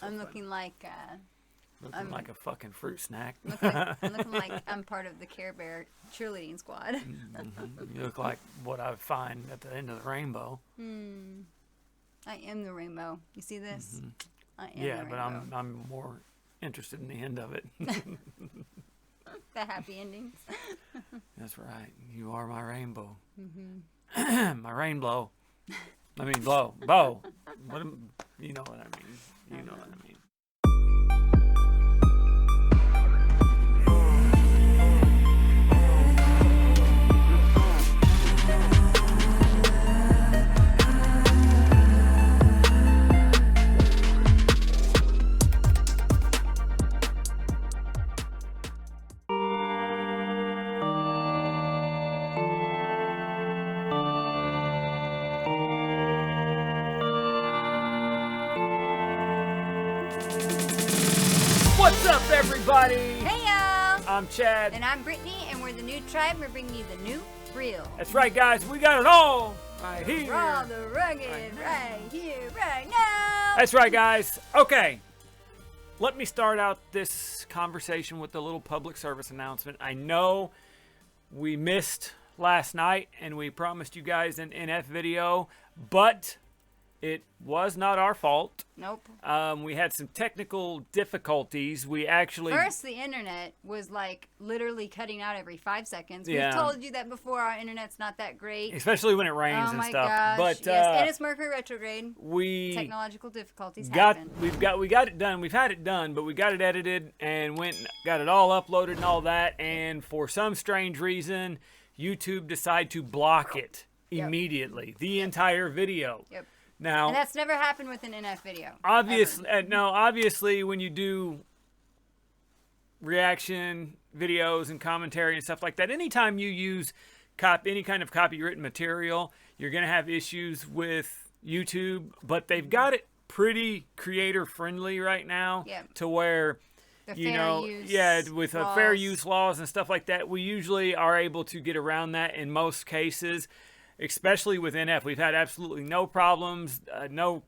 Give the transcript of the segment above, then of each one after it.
so I'm funny. looking like Looking like a fucking fruit snack. I'm looking like I'm part of the Care Bear cheerleading squad. You look like what I find at the end of the rainbow. I am the rainbow. You see this? I am Yeah, the but rainbow. I'm more interested in the end of it. The happy endings. That's right. You are my rainbow. My rainbow. I mean, bow. You know what I mean. You know what I mean. What's up, everybody? Hey y'all! I'm Chad. And I'm Brittany, and we're the new tribe. We're bringing you the new real. That's right, guys. We got it all right here. Raw, the rugged, right here, right now. That's right, guys. Okay. Let me start out this conversation with a little public service announcement. I know we missed last night, and we promised you guys an NF video, but it was not our fault. Nope. We had some technical difficulties. We actually... First, the internet was like literally cutting out every 5 seconds. Yeah. We've told you that before. Our internet's not that great. Especially when it rains Oh and my stuff. gosh! But yes, and it's Mercury retrograde. Technological difficulties happen. we got it done. We've had it done, but we got it edited and went and got it all uploaded and all that. And for some strange reason, YouTube decided to block it immediately, the entire video. Yep. Now, And that's never happened with an NF video. obviously, when you do reaction videos and commentary and stuff like that, anytime you use any kind of copywritten material, you're going to have issues with YouTube. But they've got it pretty creator friendly right now, to where The you fair know, use with laws. fair use laws and stuff like that, we usually are able to get around that in most cases. Especially with NF, we've had absolutely no problems, no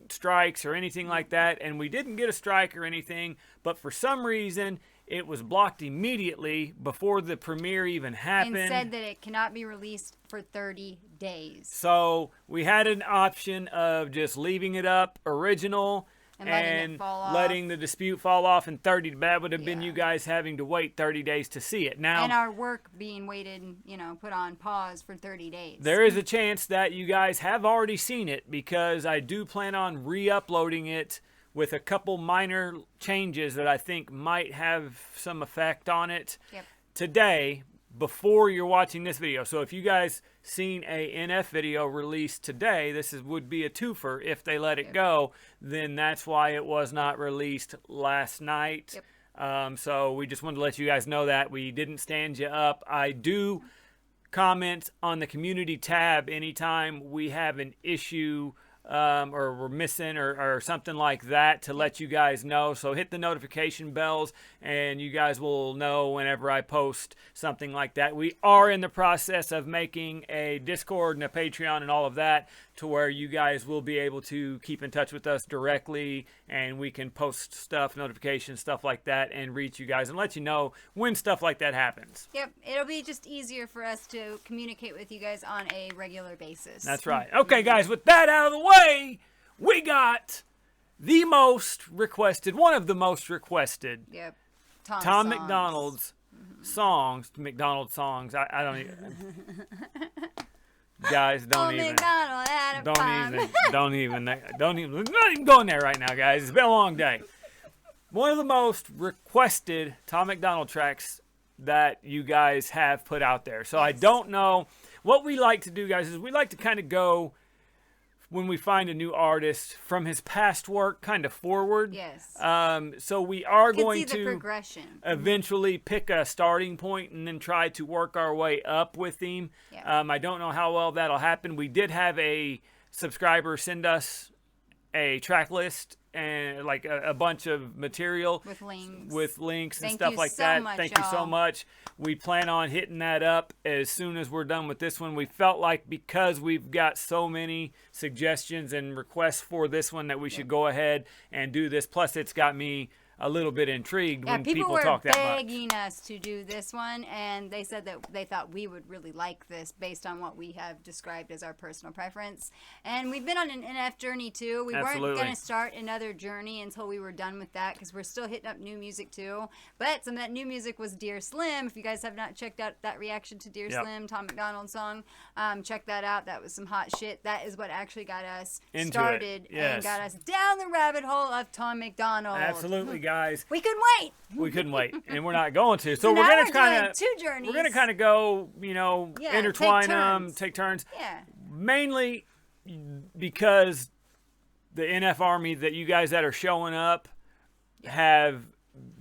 strikes or anything like that, and we didn't get a strike or anything, but for some reason, it was blocked immediately before the premiere even happened. And said that it cannot be released for 30 days. So we had an option of just leaving it up original And letting it fall off. letting the dispute fall off in 30. That would have been you guys having to wait 30 days to see it. Now, And our work being waited, put on pause for 30 days. there is a chance that you guys have already seen it, because I do plan on re-uploading it with a couple minor changes that I think might have some effect on it today before you're watching this video. So if you guys seen a NF video released today, would be a twofer. If they let it go, then that's why it was not released last night. So we just wanted to let you guys know that we didn't stand you up. I do comment on the community tab anytime we have an issue or we're missing or something like that, to let you guys know. So hit the notification bells and you guys will know whenever I post something like that. We are in the process of making a Discord and a Patreon and all of that, to where you guys will be able to keep in touch with us directly, and we can post stuff, notifications, stuff like that, and reach you guys and let you know when stuff like that happens. Yep, it'll be just easier for us to communicate with you guys on a regular basis. That's right. Okay, guys, with that out of the way, we got the most requested, one of the most requested, Tom MacDonald's songs. McDonald's songs. I don't even... Guys, don't even not even going there right now, guys. It's been a long day. One of the most requested Tom MacDonald tracks that you guys have put out there. So I don't know what we like to do, guys, is we like to kind of go, when we find a new artist, from his past work kind of forward. So we are going to eventually pick a starting point and then try to work our way up with him. I don't know how well that'll happen. We did have a subscriber send us a track list and like a bunch of material with links and Thank stuff you like so that. much, Thank you so y'all. much. We plan on hitting that up as soon as we're done with this one. We felt like because we've got so many suggestions and requests for this one that we should go ahead and do this. Plus, it's got me a little bit intrigued when people were talk that much. begging us to do this one, and they said that they thought we would really like this based on what we have described as our personal preference. And we've been on an NF journey too. We weren't going to start another journey until we were done with that, because we're still hitting up new music too. But some of that new music was Dear Slim. If you guys have not checked out that reaction to Dear Slim, Tom MacDonald song, check that out. That was some hot shit. That is what actually got us started and got us down the rabbit hole of Tom MacDonald. Absolutely, guys. We couldn't wait. We couldn't wait, and we're not going to. So now we're gonna kind of two journeys. We're gonna kind of go, intertwine them, take turns. Yeah. Mainly because the NF Army that you guys that are showing up have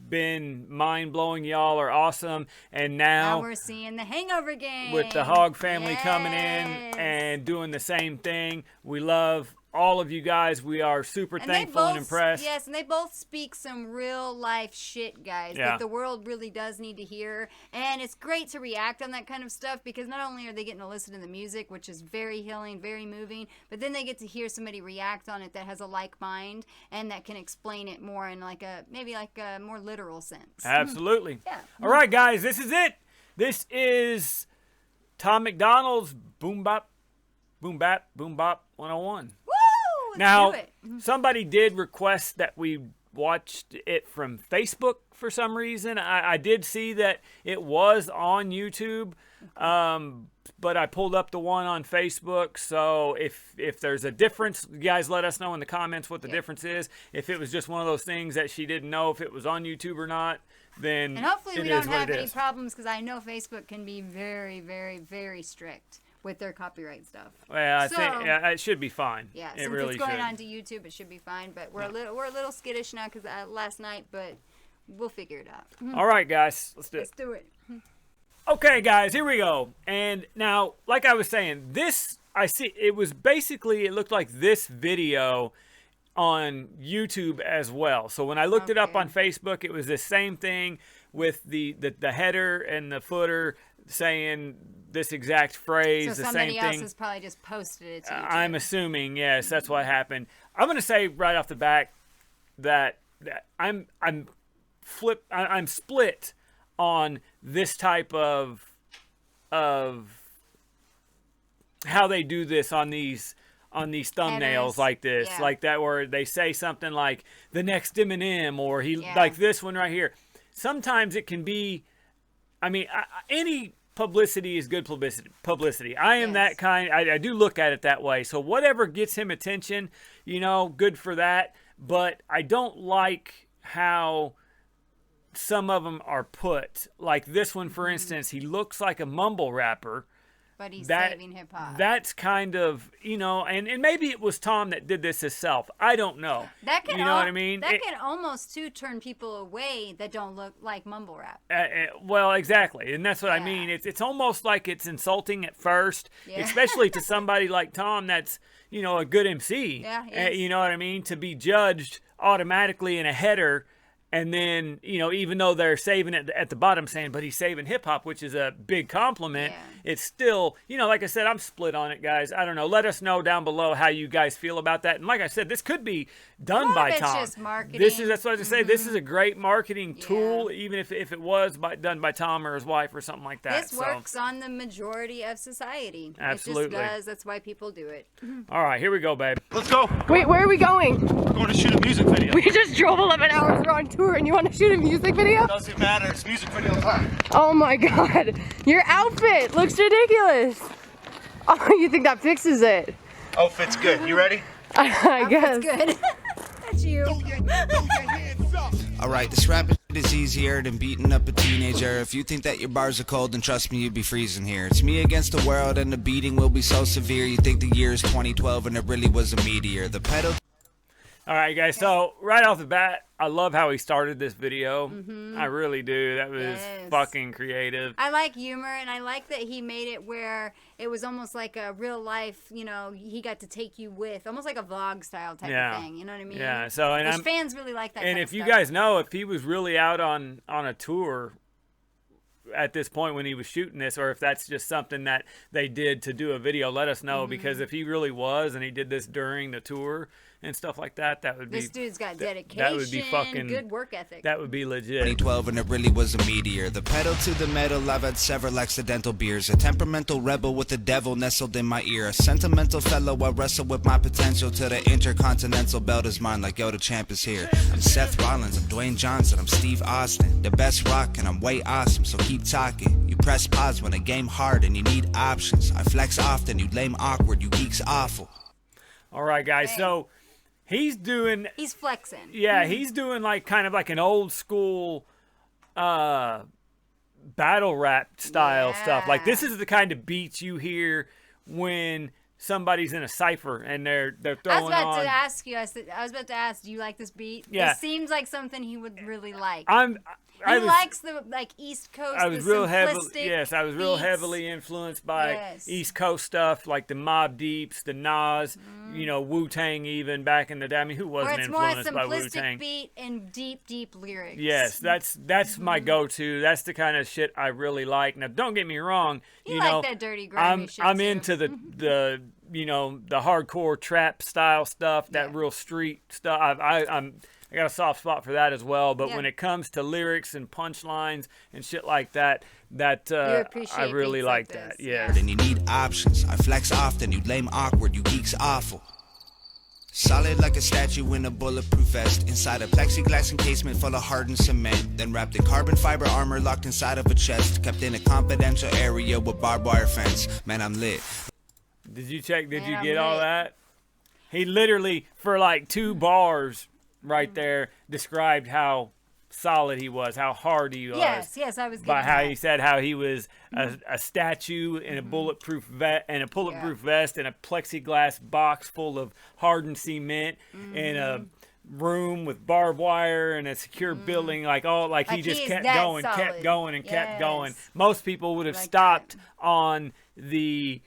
been mind-blowing. Y'all are awesome. And now we're seeing the Hangover game with the H.O.G family coming in and doing the same thing. We love all of you guys. We are super thankful and impressed. Yes, and they both speak some real life shit, guys, that the world really does need to hear. And it's great to react on that kind of stuff, because not only are they getting to listen to the music, which is very healing, very moving, but then they get to hear somebody react on it that has a like mind and that can explain it more in maybe a more literal sense. Absolutely. Yeah. All right, guys, this is it. This is Tom MacDonald's Boom Bap 101. Now, somebody did request that we watched it from Facebook for some reason. I did see that it was on YouTube, but I pulled up the one on Facebook. So if there's a difference, you guys let us know in the comments what the difference is. If it was just one of those things that she ddidn't know if it was on YouTube or not, then and hopefully we don't have any problems, because I know Facebook can be very, very, very strict with their copyright stuff. Well, I think it should be fine. Yeah, it since really it's going should. onto YouTube, it should be fine. But we're a little skittish now because last night, but we'll figure it out. All right, guys, let's do it. Let's do it. Okay, guys, here we go. And now, like I was saying, it looked like this video on YouTube as well. So when I looked it up on Facebook, it was the same thing with the header and the footer saying this exact phrase, so the same thing. somebody else has probably just posted it to YouTube. I'm assuming, yes, that's what happened. I'm going to say right off the bat that I'm split on this type of how they do this on these thumbnails Headers. like this, like that, where they say something like the next Eminem, or like this one right here. Sometimes it can be, any publicity is good publicity. I am that kind. I do look at it that way. So whatever gets him attention, good for that. But I don't like how some of them are put. Like this one, for instance, he looks like a mumble rapper. But he's saving hip hop. That's kind of, and maybe it was Tom that did this himself. I don't know. That can, what I mean? That can almost too turn people away that don't look like mumble rap. Well, exactly, and that's what I mean. It's almost like it's insulting at first, especially to somebody like Tom that's a good MC. Yeah, you know what I mean? To be judged automatically in a header. And then, even though they're saving it at the bottom saying, but he's saving hip hop, which is a big compliment, it's still, like I said, I'm split on it, guys. I don't know. Let us know down below how you guys feel about that. And like I said, this could be done by Tom. It's just marketing. That's what I was going to say. This is a great marketing tool, even if it was done by Tom or his wife or something like that. This works on the majority of society. Absolutely. It just does. That's why people do it. All right, here we go, babe. Let's go. Wait, where are we going? We're going to shoot a music video. We just drove 11 hours. We're on tour and you want to shoot a music video? Doesn't matter. It's music video time. Oh my god. Your outfit looks ridiculous. Oh, you think that fixes it? Outfit's good. You ready? I guess. Good. That's you. Alright, this rap is easier than beating up a teenager. If you think that your bars are cold, then trust me, you'd be freezing here. It's me against the world and the beating will be so severe. You think the year is 2012 and it really was a meteor. The pedal... All right, guys. So right off the bat, I love how he started this video. I really do. That was fucking creative. I like humor, and I like that he made it where it was almost like a real life, you know, he got to take you with, almost like a vlog style type of thing. You know what I mean? Yeah. So, and fans really like that. And if you guys know, if he was really out on a tour at this point when he was shooting this, or if that's just something that they did to do a video, let us know, because if he really was and he did this during the tour and stuff like that, that would be, this dude's got dedication, that would be fucking good work ethic. That would be legit. 2012 and it really was a meteor. The pedal to the metal, I've had several accidental beers. A temperamental rebel with the devil nestled in my ear. A sentimental fellow, I wrestle with my potential till the intercontinental belt is mine like yo, the champ is here. I'm Seth Rollins, I'm Dwayne Johnson, I'm Steve Austin. The best rock and I'm way awesome, so keep talking. You press pause when a game hard and you need options. I flex often, you lame awkward, you geeks awful. All right, guys, so he's flexing. Yeah, he's doing like kind of like an old school battle rap style stuff. Like, this is the kind of beats you hear when somebody's in a cipher and they're throwing on. I was about to ask, do you like this beat? Yeah. It seems like something he would really like. He likes the like East Coast. I was real heavily influenced by East Coast stuff, like the Mobb Deeps, the Nas, you know, Wu-Tang even back in the day. I mean, who wasn't influenced by Wu-Tang? It's more simplistic beat and deep lyrics. Yes, that's my go-to. That's the kind of shit I really like. Now, don't get me wrong. You know, like that dirty, grimy shit I'm too. into the you know, the hardcore trap style stuff, that real street stuff. I got a soft spot for that as well, but when it comes to lyrics and punchlines and shit like that, I really like that. Yeah. Then you need options. I flex often, you lame awkward, you geeks awful. Solid like a statue in a bulletproof vest, inside a plexiglass encasement full of hardened cement, then wrapped in carbon fiber armor locked inside of a chest, kept in a confidential area with barbed wire fence. Man, I'm lit. Did you get all that? He literally, for like 2 bars right there, described how solid he was, how hard he was. Yes, I was. By how he said how he was a statue in a bulletproof vest and a plexiglass box full of hardened cement in a room with barbed wire and a secure building, like he just kept going, kept going. Most people would have stopped on the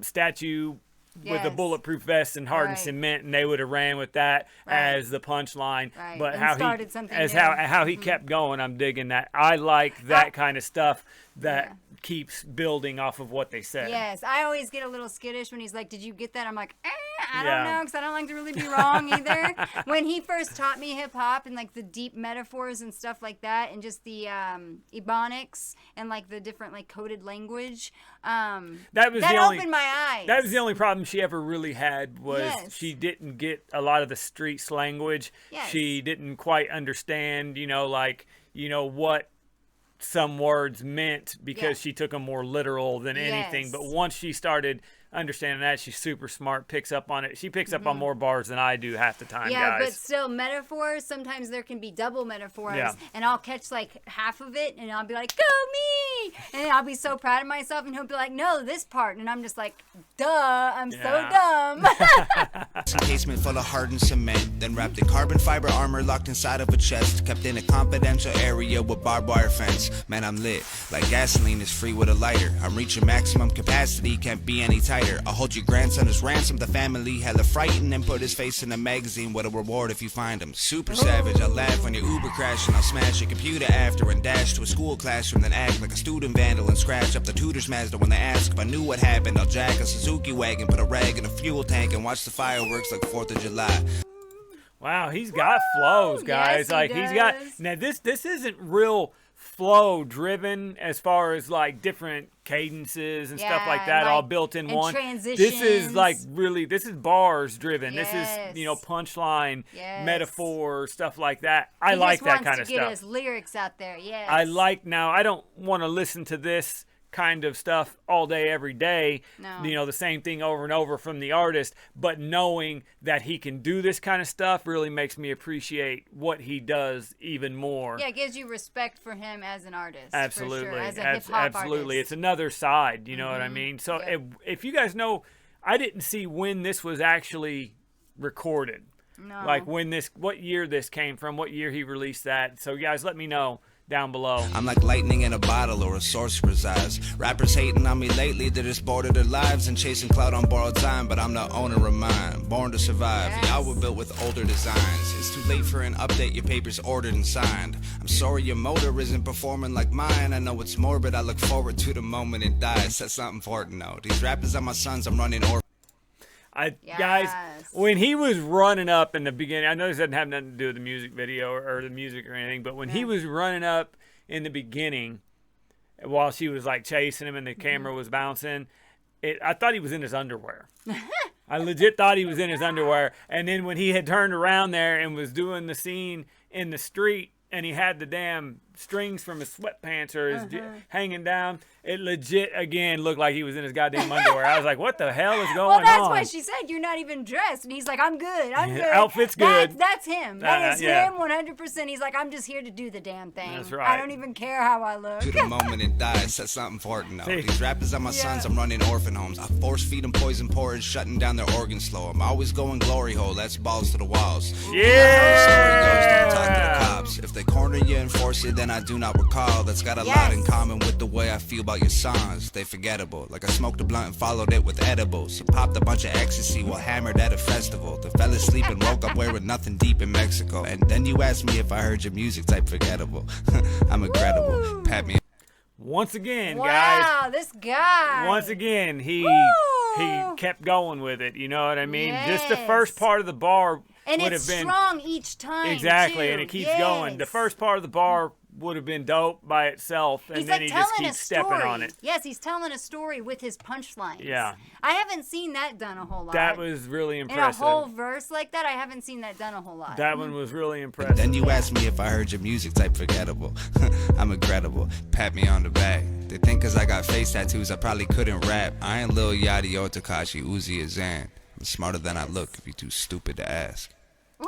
statue with a bulletproof vest and hardened cement, and they would have ran with that as the punchline. But how he kept going, I'm digging that. I like that kind of stuff that keeps building off of what they said. Yes, I always get a little skittish when he's like, "Did you get that?" I'm like, I don't know, because I don't like to really be wrong either. When he first taught me hip hop and like the deep metaphors and stuff like that, and just the ebonics and like the different like coded language, that opened my eyes. That was the only problem she ever really had, was she didn't get a lot of the streets language. She didn't quite understand, what some words meant, because she took them more literal than anything. But once she started understanding that, she's super smart, picks up on it. She picks up on more bars than I do half the time, guys. But still, metaphors, sometimes there can be double metaphors, and I'll catch like half of it, and I'll be like, go me! And I'll be so proud of myself, and he'll be like, no, this part. And I'm just like, duh, I'm so dumb. Encasement full of hardened cement, then wrapped in carbon fiber armor locked inside of a chest, kept in a confidential area with barbed wire fence. Man, I'm lit. Like gasoline is free with a lighter. I'm reaching maximum capacity, can't be any tighter. I'll hold your grandson as ransom. The family hella frightened and put his face in a magazine with a reward if you find him. Super savage, I'll laugh when your Uber crash, and I'll smash your computer after and dash to a school classroom, then act like a student vandal and scratch up the tutor's Mazda when they ask if I knew what happened. I'll jack a Suzuki wagon, put a rag in a fuel tank, and watch the fireworks like 4th of July. Wow, he's got flows, guys. Yes, he's got. Now this isn't real flow driven as far as like different cadences and stuff like that, all built in one. Transitions. This is like really, this is bars driven. This is punchline, metaphor, stuff like that. I like that kind of stuff. He just wants to get his lyrics out there. Yes. I don't want to listen to this kind of stuff all day every day, the same thing over and over from the artist, but knowing that he can do this kind of stuff really makes me appreciate what he does even more. It gives you respect for him as an artist. Absolutely. For sure, as a hip-hop artist. It's another side, you know what I mean? So if you guys know, I didn't see when this was actually recorded. No. like what year this came from, what year he released that. So guys, let me know down below. I'm like lightning in a bottle or a sorcerer's eyes. Rappers hating on me lately, they're just bored of their lives and chasing clout on borrowed time, but I'm the owner of mine, born to survive. Yes. Y'all were built with older designs. It's too late for an update, your paper's ordered and signed. I'm sorry your motor isn't performing like mine. I know it's morbid, I look forward to the moment it dies. That's not important though. These rappers are my sons, I'm running Guys, Yes. when he was running up in the beginning, I know this doesn't have nothing to do with the music video or the music or anything, but when he was running up in the beginning, while she was like chasing him and the camera was bouncing, I thought he was in his underwear. I legit thought he was in his underwear. And then when he had turned around there and was doing the scene in the street, and he had the damn strings from his sweatpants or his hanging down, it legit again looked like he was in his goddamn underwear. I was like, what the hell is going on? Well, that's why she said you're not even dressed, and he's like, I'm good, I'm good. Outfit's good. That's him. That is yeah. him 100%. He's like, I'm just here to do the damn thing. That's right. I don't even care how I look. to the moment it dies. That's not important though. See. These rappers are my sons, I'm running orphan homes. I force feed them poison porridge, shutting down their organs slow. I'm always going glory hole, that's balls to the walls. Yeah. Story goes, don't talk to the cops. If they corner you and force it, then I do not recall. That's got a lot in common with the way I feel about your songs. They forgettable. Like I smoked a blunt and followed it with edibles. So popped a bunch of ecstasy while hammered at a festival. The fell asleep and woke up wearing nothing deep in Mexico. And then you asked me if I heard your music type forgettable. I'm regrettable. Pat me. Once again, Wow, guys. this guy. Once again, he kept going with it. You know what I mean? Just the Yes. first part of the bar And would it's have been strong each time. exactly, too. and it keeps Yes. going. The first part of the bar would have been dope by itself, and He's then like he telling just a keeps story. stepping on it. Yes, he's telling a story with his punchlines. Yeah. I haven't seen that done a whole lot. That was really in a impressive. whole verse like that. I haven't seen that done a whole lot. That one was really impressive. Then you asked me if I heard your music type forgettable. I'm regrettable. Pat me on the back. They think cause I got face tattoos I probably couldn't rap. I ain't Lil Yachty or Tekashi, Uzi or Zan. I'm smarter than I look if you're too stupid to ask. Woohoo!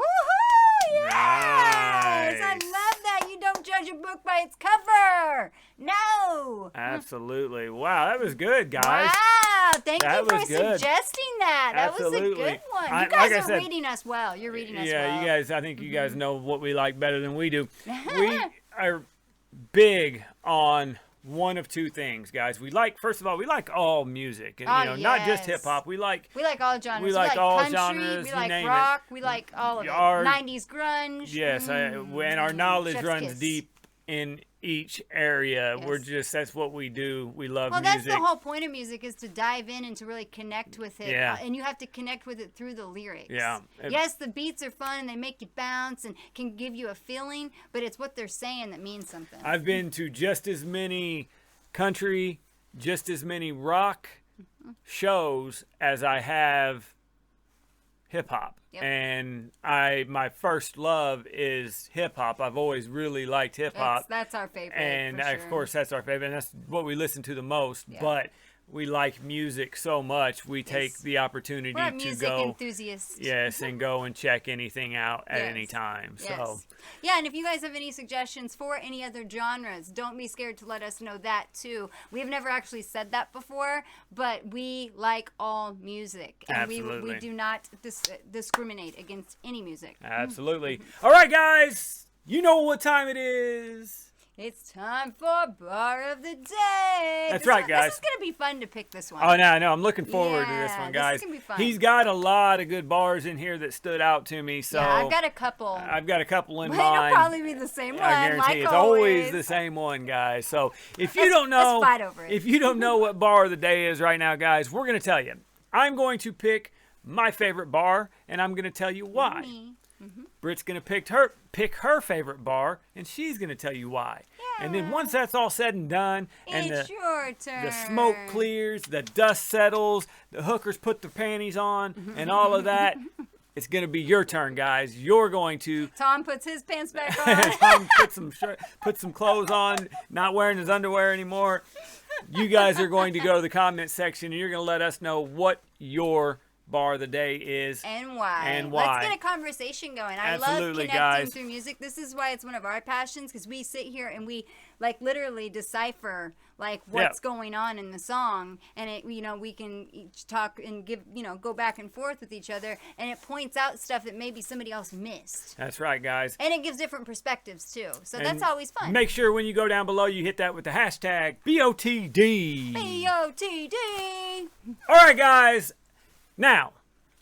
Yes! Nice. I love that. You don't judge a book by its cover. No. Absolutely. Wow, that was good, guys. Wow! Thank That you for was good. suggesting that. That was a Absolutely. good one. You Like guys I are said- reading us well. You're reading us well. Yeah, you guys. I think you guys know what we like better than we do. We are big on one of two things, guys. We like, first of all, we like all music, and Oh, not just yes. hip hop. We like all genres. We like all country, genres, We you like name it. rock. We like all of it. Our- 90s grunge. yes, and our knowledge Chef's runs kiss. deep in each area. Yes. We're just that's what we do. We love Well, music. that's the whole point of music is to dive in and to really connect with it. Yeah. And you have to connect with it through the lyrics. Yeah. Yes, the beats are fun and they make you bounce and can give you a feeling, but it's what they're saying that means something. I've been to just as many country, just as many rock shows as I have hip hop. Yep. And my first love is hip hop. I've always really liked hip hop. That's our favorite. And for of sure. course that's our favorite, and that's what we listen to the most. Yeah. But we like music so much, we take Yes. the opportunity We're a to music go enthusiasts. yes, and go and check anything out at Yes. any time. So Yes. Yeah, and if you guys have any suggestions for any other genres, don't be scared to let us know that too. We have never actually said that before, but we like all music. And we Absolutely. do not discriminate against any music. absolutely. All right, guys, you know what time it is. It's time for Bar of the Day. That's right, guys. This is going to be fun to pick this one. Oh, no, I'm looking forward to this Yeah, one, this is guys. gonna be fun. He's got a lot of good bars in here that stood out to me. So Yeah, I've got a couple. I've got a couple in But mind. it'll probably be the same one, I guarantee like it's always. always the same one, guys. So if you Let's- don't know, let's fight over it. if you don't know what bar of the day is right now, guys, we're gonna tell you. I'm going to pick my favorite bar, and I'm gonna tell you why. Me. Britt's gonna pick her favorite bar, and she's gonna tell you why. And then once that's all said and done, and It's your turn. the smoke clears, the dust settles, the hookers put their panties on, and all of that, it's gonna be your turn, guys. You're going to Tom puts his pants back on. Tom put some clothes on, not wearing his underwear anymore. You guys are going to go to the comment section and you're going to let us know what your bar of the day is. And why. And why. Let's get a conversation going. I Absolutely, love connecting guys. through music. This is why it's one of our passions, because we sit here and we like literally decipher like what's going on in the song, and it, you know, we can each talk and give, you know, go back and forth with each other, and it points out stuff that maybe somebody else missed. That's right, guys. And it gives different perspectives too. So that's always fun. Make sure when you go down below you hit that with the hashtag BOTD. BOTD. All right, guys. Now,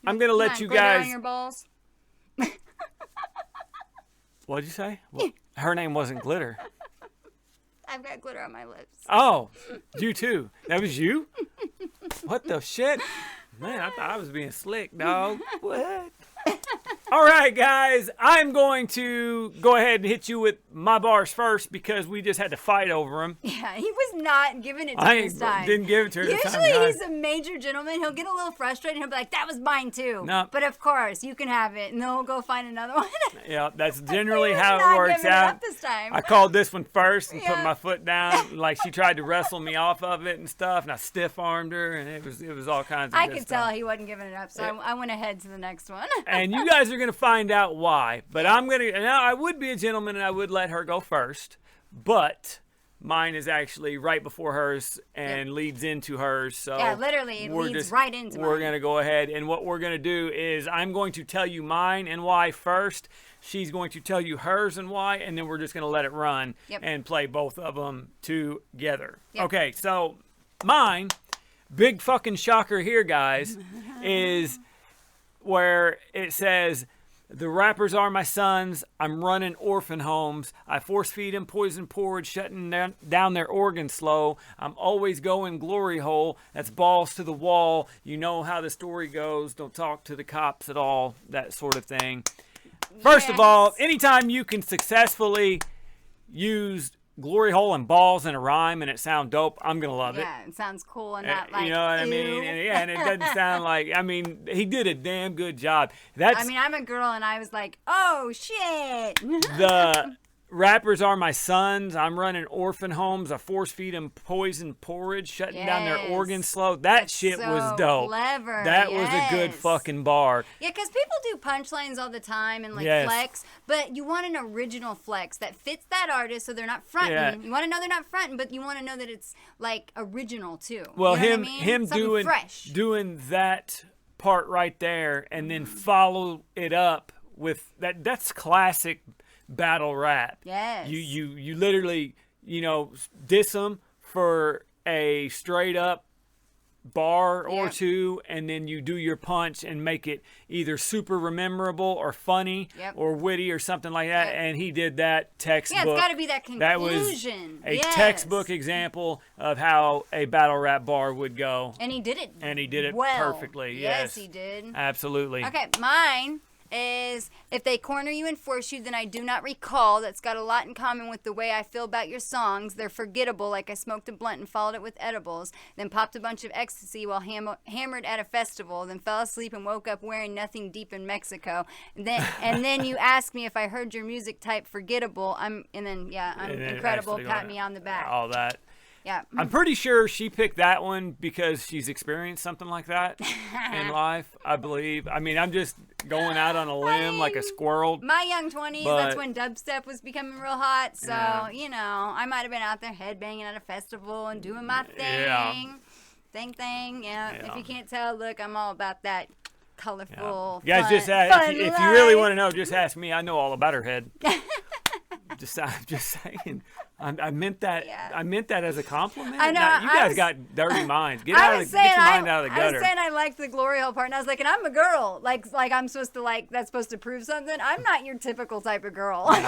I'm going to let Come you on, glitter guys... on your balls. What'd you say? Well, her name wasn't Glitter. I've got glitter on my lips. Oh, you too. That was you? What the shit? Man, I thought I was being slick, dog. What? All right, guys. I'm going to go ahead and hit you with my bars first because we just had to fight over them. Yeah, he was not giving it to me this time. Didn't give it to her this time. Usually he's a major gentleman. He'll get a little frustrated and he'll be like, that was mine too. No. But of course, you can have it. And then we'll go find another one. Yeah, that's generally He was how not it works giving it out. up this time. I called this one first and put Yeah. my foot down. Like she tried to wrestle me off of it and stuff, and I stiff-armed her, and it was all kinds of I good could stuff. tell he wasn't giving it up, so I went ahead to the next one. And you guys are going to find out why. But now I would be a gentleman and I would let her go first. But mine is actually right before hers and leads into hers. So Yeah, literally, it leads right into We're mine. going to go ahead. And what we're going to do is I'm going to tell you mine and why first. She's going to tell you hers and why. And then we're just going to let it run and play both of them together. Yep. Okay, so mine, big fucking shocker here, guys, is where it says, the rappers are my sons. I'm running orphan homes. I force feed them poison porridge, shutting down their organs slow. I'm always going glory hole. That's balls to the wall. You know how the story goes. Don't talk to the cops at all. That sort of thing. First of all, anytime you can successfully use glory hole and balls in a rhyme and it sound dope, I'm gonna love it. Yeah, it sounds cool and not like, you know what I mean? And it doesn't sound like, I mean, he did a damn good job. That's I mean, I'm a girl and I was like, oh shit. the rappers are my sons. I'm running orphan homes. I force feed them poison porridge, shutting down their Yes. organs slow. That That's shit so was dope. clever. That was a good Yes. fucking bar. Yeah, because people do punchlines all the time and like Yes. flex, but you want an original flex that fits that artist so they're not fronting. Yeah. You want to know they're not fronting, but you want to know that it's like original too. Well, you know him what I mean? him Something fresh. doing that part right there and then follow it up with that's classic battle rap. Yes. You literally, you know, diss them for a straight up bar or Yep. two, and then you do your punch and make it either super memorable or funny Yep. or witty or something like that. Yep. And he did that textbook. Yeah, it's got to be that That was conclusion. a Yes. textbook example of how a battle rap bar would go. And he did it. And he did it well. perfectly. Yes, Yes, he did. Absolutely. Okay, mine is if they corner you and force you, then I do not recall. That's got a lot in common with the way I feel about your songs. They're forgettable, like I smoked a blunt and followed it with edibles, then popped a bunch of ecstasy while hammered at a festival, then fell asleep and woke up wearing nothing deep in Mexico. And then you ask me if I heard your music type forgettable. I'm And then incredible. actually Pat me on the back. All that. Yeah. I'm pretty sure she picked that one because she's experienced something like that in life, I believe. I mean, I'm just going out on a limb like a squirrel. My young 20s, But- that's when dubstep was becoming real hot. So, Yeah. you know, I might have been out there headbanging at a festival and doing my thing. Yeah. Thing. Yeah. If Yeah. you can't tell, look, I'm all about that colorful. Guys, fun, just fun if you really life. want to know, just ask me. I know all about her head. I'm just saying. I meant that. Yeah. I meant that as a compliment. I know, Now, you I guys was- got dirty minds. Get I was saying, get your mind out of the I was gutter. saying I liked the glory hole part, and I was like, and I'm a girl. Like I'm supposed to that's supposed to prove something. I'm not your typical type of girl. She's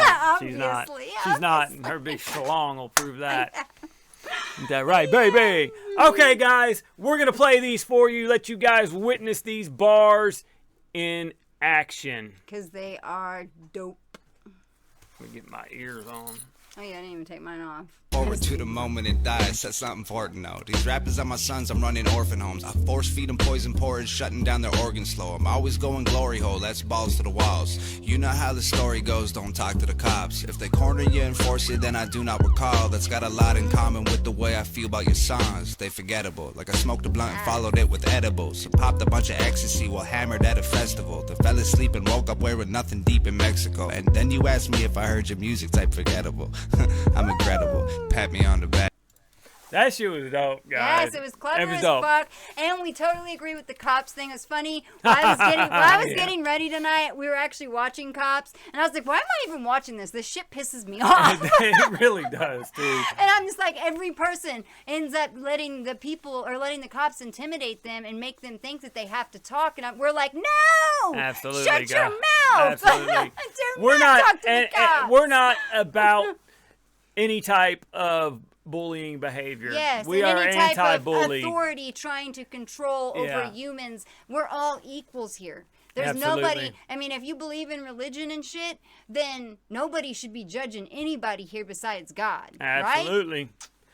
not. Obviously. She's not. And her big schlong will prove that. Is that right, baby? Okay, guys, we're gonna play these for you. Let you guys witness these bars in action. Because they are dope. Let me get my ears on. Oh yeah, I didn't even take mine off. Forward to the moment it dies, said something important though. These rappers are my sons, I'm running orphan homes. I force feed them poison porridge, shutting down their organs slow. I'm always going glory hole, that's balls to the walls. You know how the story goes, don't talk to the cops. If they corner you and force you, then I do not recall. That's got a lot in common with the way I feel about your songs. They forgettable, like I smoked a blunt and followed it with edibles. Popped a bunch of ecstasy while hammered at a festival. The fell asleep and woke up wearing nothing deep in Mexico. And then you asked me if I heard your music type forgettable. I'm incredible, pat me on the back. That shit was dope, guys. Yes, it was clever as fuck. And we totally agree with the Cops thing. It was funny. While I was getting ready tonight, we were actually watching Cops. And I was like, why am I even watching this? This shit pisses me off. It really does, dude. And I'm just like, every person ends up letting the cops intimidate them and make them think that they have to talk. And we're like, no! Absolutely, Shut your mouth! Absolutely. We're not talk to the cops. And we're not about any type of bullying behavior. Yes, we and are any type anti-bully. of authority trying to control over humans. We're all equals here. There's nobody. I mean, if you believe in religion and shit, then nobody should be judging anybody here besides God. Absolutely.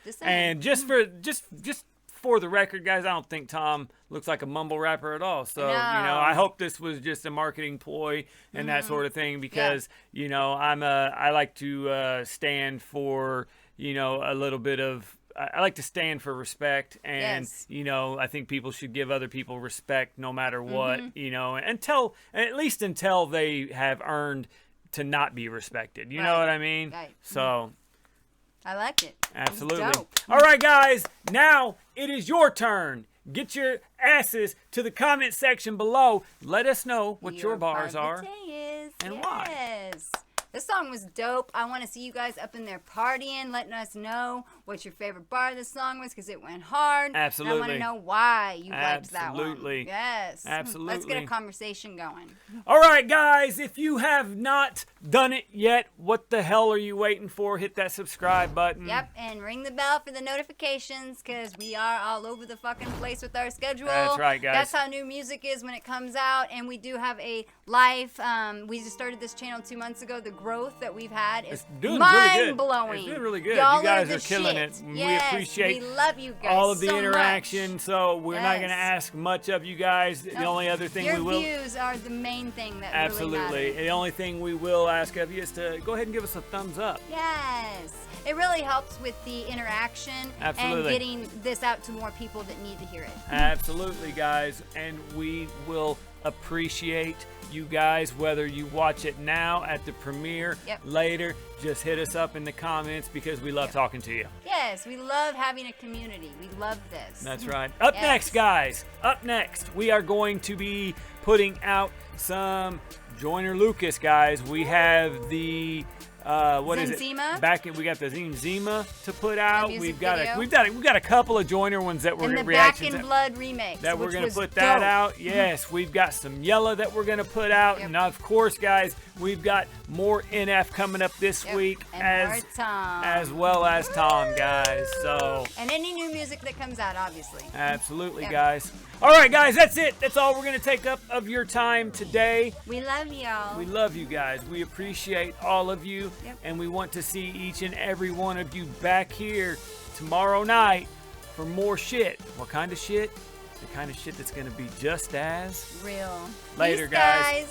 Right? And just for the record, guys, I don't think Tom looks like a mumble rapper at all. So, I hope this was just a marketing ploy and that sort of thing because, I like to stand for, a little bit of, I like to stand for respect and, I think people should give other people respect no matter what, until they have earned to not be respected. You know what I mean? Right. So. I like it. Absolutely. All right, guys. Now it is your turn. Get your asses to the comment section below. Let us know what your bars are and why. This song was dope. I want to see you guys up in there partying, letting us know what your favorite bar of this song was because it went hard. Absolutely. And I want to know why you liked that one. Absolutely. Yes. Absolutely. Let's get a conversation going. All right, guys. If you have not done it yet, what the hell are you waiting for? Hit that subscribe button. Yep, and ring the bell for the notifications because we are all over the fucking place with our schedule. That's right, guys. That's how new music is when it comes out, and we do have a live. We just started this channel 2 months ago. The growth that we've had is mind-blowing. It's doing really good. Y'all you guys are shit. killing it. Yes, we appreciate we love you guys all of the so interaction. much. So we're not going to ask much of you guys. The only other thing we will... Your views are the main thing that Absolutely. really matters. The only thing we will ask of you is to go ahead and give us a thumbs up. Yes. It really helps with the interaction and getting this out to more people that need to hear it. Absolutely, guys. And we will appreciate you guys, whether you watch it now at the premiere, later, just hit us up in the comments because we love talking to you. Yes, we love having a community. We love this. That's right. Up next, guys. Up next, we are going to be putting out some Joyner Lucas, guys. We have the what is it? We got the Zima to put out. We've got a couple of Joyner ones that we're reactions Back in Blood remix that we're gonna put that out. Yes, we've got some Yella that we're gonna put out, and of course, guys, we've got more NF coming up this week and as well as Tom, guys. So and any new music that comes out, obviously. Absolutely, guys. All right, guys, that's it. That's all we're gonna take up of your time today. We love y'all. We love you guys. We appreciate all of you. And we want to see each and every one of you back here tomorrow night for more shit. What kind of shit? The kind of shit that's going to be just as real. Later, Peace, guys.